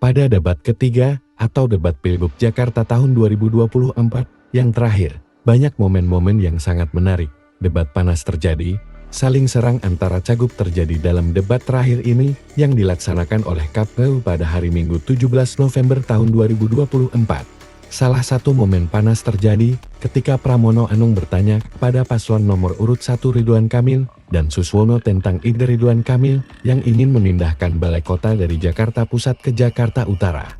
Pada debat ketiga atau debat Pilgub Jakarta tahun 2024 yang terakhir, banyak momen-momen yang sangat menarik. Debat panas terjadi, saling serang antara cagup terjadi dalam debat terakhir ini yang dilaksanakan oleh KPU pada hari Minggu 17 November tahun 2024. Salah satu momen panas terjadi ketika Pramono Anung bertanya kepada paslon nomor urut 1 Ridwan Kamil dan Suswono tentang ide Ridwan Kamil yang ingin memindahkan balai kota dari Jakarta Pusat ke Jakarta Utara.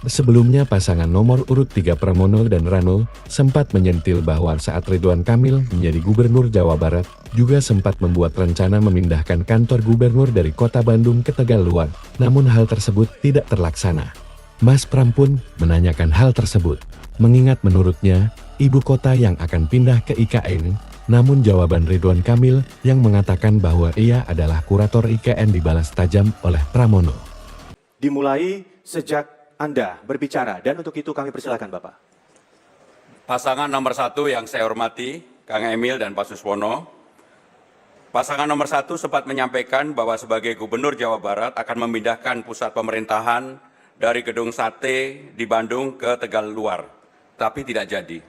Sebelumnya pasangan nomor urut 3 Pramono dan Rano sempat menyentil bahwa saat Ridwan Kamil menjadi gubernur Jawa Barat, juga sempat membuat rencana memindahkan kantor gubernur dari kota Bandung ke Tegaluar, namun hal tersebut tidak terlaksana. Mas Pram pun menanyakan hal tersebut, mengingat menurutnya, ibu kota yang akan pindah ke IKN, namun jawaban Ridwan Kamil yang mengatakan bahwa ia adalah kurator IKN dibalas tajam oleh Pramono. Dimulai sejak Anda berbicara, dan untuk itu kami persilakan Bapak. Pasangan nomor 1 yang saya hormati, Kang Emil dan Pak Suswono. Pasangan nomor 1 sempat menyampaikan bahwa sebagai Gubernur Jawa Barat akan memindahkan pusat pemerintahan dari Gedung Sate di Bandung ke Tegaluar, tapi tidak jadi.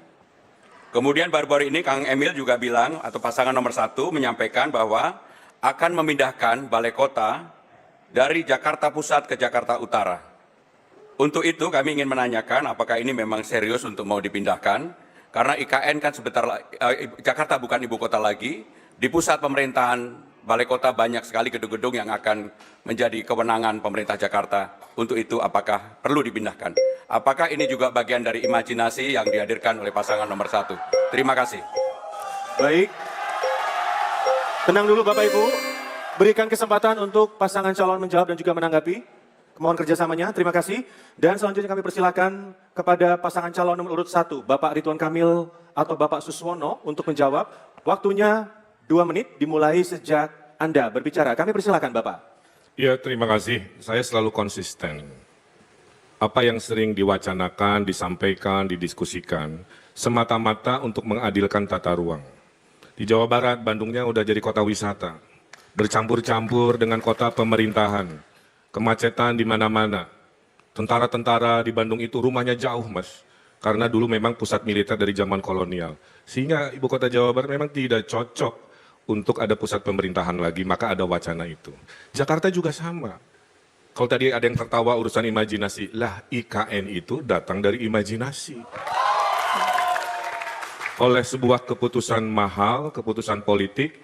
Kemudian baru-baru ini Kang Emil juga bilang, atau pasangan nomor 1 menyampaikan bahwa akan memindahkan balai kota dari Jakarta Pusat ke Jakarta Utara. Untuk itu kami ingin menanyakan apakah ini memang serius untuk mau dipindahkan, karena IKN kan Jakarta bukan ibu kota lagi, di pusat pemerintahan balai kota banyak sekali gedung-gedung yang akan menjadi kewenangan pemerintah Jakarta. Untuk itu apakah perlu dipindahkan? Apakah ini juga bagian dari imajinasi yang dihadirkan oleh pasangan nomor 1? Terima kasih. Baik. Tenang dulu Bapak Ibu. Berikan kesempatan untuk pasangan calon menjawab dan juga menanggapi. Mohon kerjasamanya. Terima kasih. Dan selanjutnya kami persilakan kepada pasangan calon nomor urut 1, Bapak Ridwan Kamil atau Bapak Suswono untuk menjawab. Waktunya 2 menit dimulai sejak Anda berbicara. Kami persilakan Bapak. Ya, terima kasih. Saya selalu konsisten. Apa yang sering diwacanakan, disampaikan, didiskusikan, semata-mata untuk mengadilkan tata ruang. Di Jawa Barat, Bandungnya udah jadi kota wisata. Bercampur-campur dengan kota pemerintahan. Kemacetan di mana-mana. Tentara-tentara di Bandung itu rumahnya jauh, Mas. Karena dulu memang pusat militer dari zaman kolonial. Sehingga ibu kota Jawa Barat memang tidak cocok untuk ada pusat pemerintahan lagi, maka ada wacana itu. Jakarta juga sama. Kalau tadi ada yang tertawa urusan imajinasi, lah IKN itu datang dari imajinasi. Oleh sebuah keputusan mahal, keputusan politik,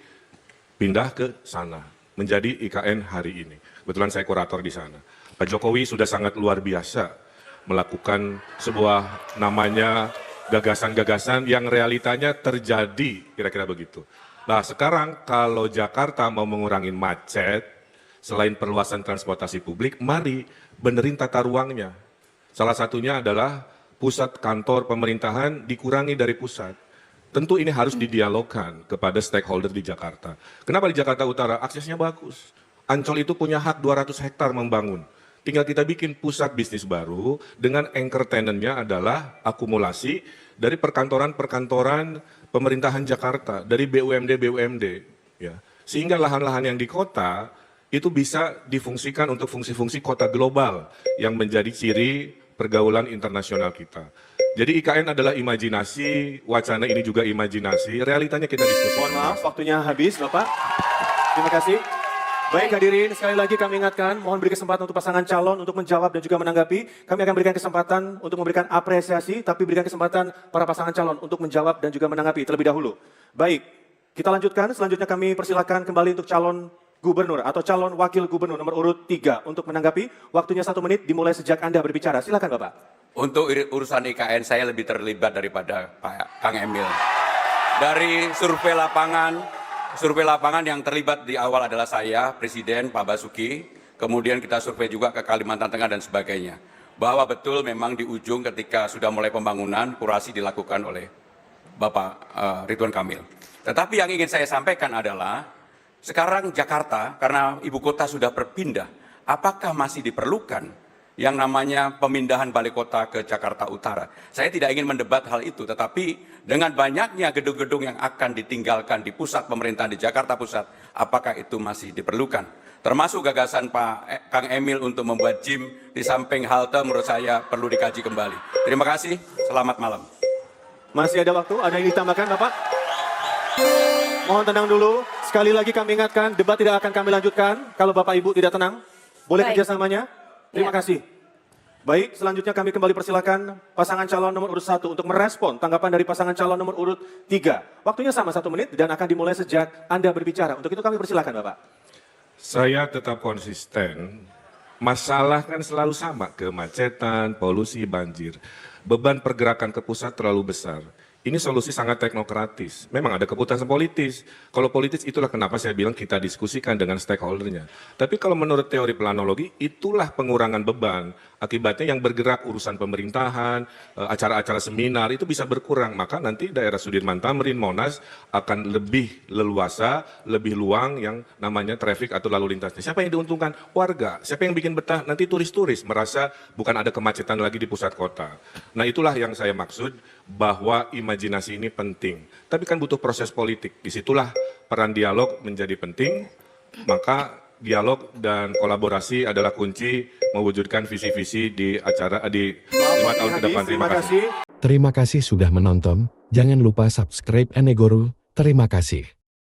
pindah ke sana, menjadi IKN hari ini. Kebetulan saya kurator di sana. Pak Jokowi sudah sangat luar biasa melakukan sebuah namanya gagasan-gagasan yang realitanya terjadi, kira-kira begitu. Nah sekarang kalau Jakarta mau mengurangi macet, selain perluasan transportasi publik, mari benerin tata ruangnya. Salah satunya adalah pusat kantor pemerintahan dikurangi dari pusat. Tentu ini harus didialogkan kepada stakeholder di Jakarta. Kenapa di Jakarta Utara? Aksesnya bagus. Ancol itu punya hak 200 hektar membangun. Tinggal kita bikin pusat bisnis baru dengan anchor tenant-nya adalah akumulasi dari perkantoran-perkantoran pemerintahan Jakarta, dari BUMD, ya. Sehingga lahan-lahan yang di kota itu bisa difungsikan untuk fungsi-fungsi kota global yang menjadi ciri pergaulan internasional kita. Jadi IKN adalah imajinasi, wacana ini juga imajinasi, realitanya kita diskusi. Mohon maaf, waktunya habis Bapak. Terima kasih. Baik hadirin, sekali lagi kami ingatkan, mohon beri kesempatan untuk pasangan calon untuk menjawab dan juga menanggapi. Kami akan berikan kesempatan untuk memberikan apresiasi, tapi berikan kesempatan para pasangan calon untuk menjawab dan juga menanggapi terlebih dahulu. Baik, kita lanjutkan. Selanjutnya kami persilakan kembali untuk calon gubernur atau calon wakil gubernur nomor urut 3 untuk menanggapi. Waktunya 1 menit dimulai sejak Anda berbicara. Silakan Bapak. Untuk urusan IKN saya lebih terlibat daripada Pak Kang Emil. Dari survei lapangan yang terlibat di awal adalah saya, Presiden, Pak Basuki, kemudian kita survei juga ke Kalimantan Tengah dan sebagainya. Bahwa betul memang di ujung ketika sudah mulai pembangunan, kurasi dilakukan oleh Bapak Ridwan Kamil. Tetapi yang ingin saya sampaikan adalah, sekarang Jakarta, karena ibu kota sudah berpindah, apakah masih diperlukan yang namanya pemindahan balai kota ke Jakarta Utara. Saya tidak ingin mendebat hal itu, tetapi dengan banyaknya gedung-gedung yang akan ditinggalkan di pusat pemerintahan di Jakarta Pusat, apakah itu masih diperlukan? Termasuk gagasan Pak Kang Emil untuk membuat gym di samping halte menurut saya perlu dikaji kembali. Terima kasih, selamat malam. Masih ada waktu, ada yang ditambahkan Bapak? Mohon tenang dulu, sekali lagi kami ingatkan, debat tidak akan kami lanjutkan kalau Bapak Ibu tidak tenang. Boleh Baik. kerjasamanya? Terima Ya. kasih. Baik, selanjutnya kami kembali persilakan pasangan calon nomor urut 1 untuk merespon tanggapan dari pasangan calon nomor urut 3. Waktunya sama 1 menit dan akan dimulai sejak Anda berbicara. Untuk itu kami persilakan Bapak. Saya tetap konsisten. Masalah kan selalu sama, kemacetan, polusi, banjir. Beban pergerakan ke pusat terlalu besar. Ini solusi sangat teknokratis. Memang ada keputusan politis. Kalau politis itulah kenapa saya bilang kita diskusikan dengan stakeholdernya. Tapi kalau menurut teori planologi, itulah pengurangan beban. Akibatnya yang bergerak urusan pemerintahan, acara-acara seminar itu bisa berkurang. Maka nanti daerah Sudirman Tamrin, Monas akan lebih leluasa, lebih luang yang namanya traffic atau lalu lintasnya. Siapa yang diuntungkan? Warga. Siapa yang bikin betah? Nanti turis-turis merasa bukan ada kemacetan lagi di pusat kota. Nah itulah yang saya maksud bahwa imajinasi ini penting. Tapi kan butuh proses politik. Disitulah peran dialog menjadi penting. Maka dialog dan kolaborasi adalah kunci mewujudkan visi-visi di acara di 5 tahun ke depan. Terima kasih. Terima kasih sudah menonton. Jangan lupa subscribe Enegoro. Terima kasih.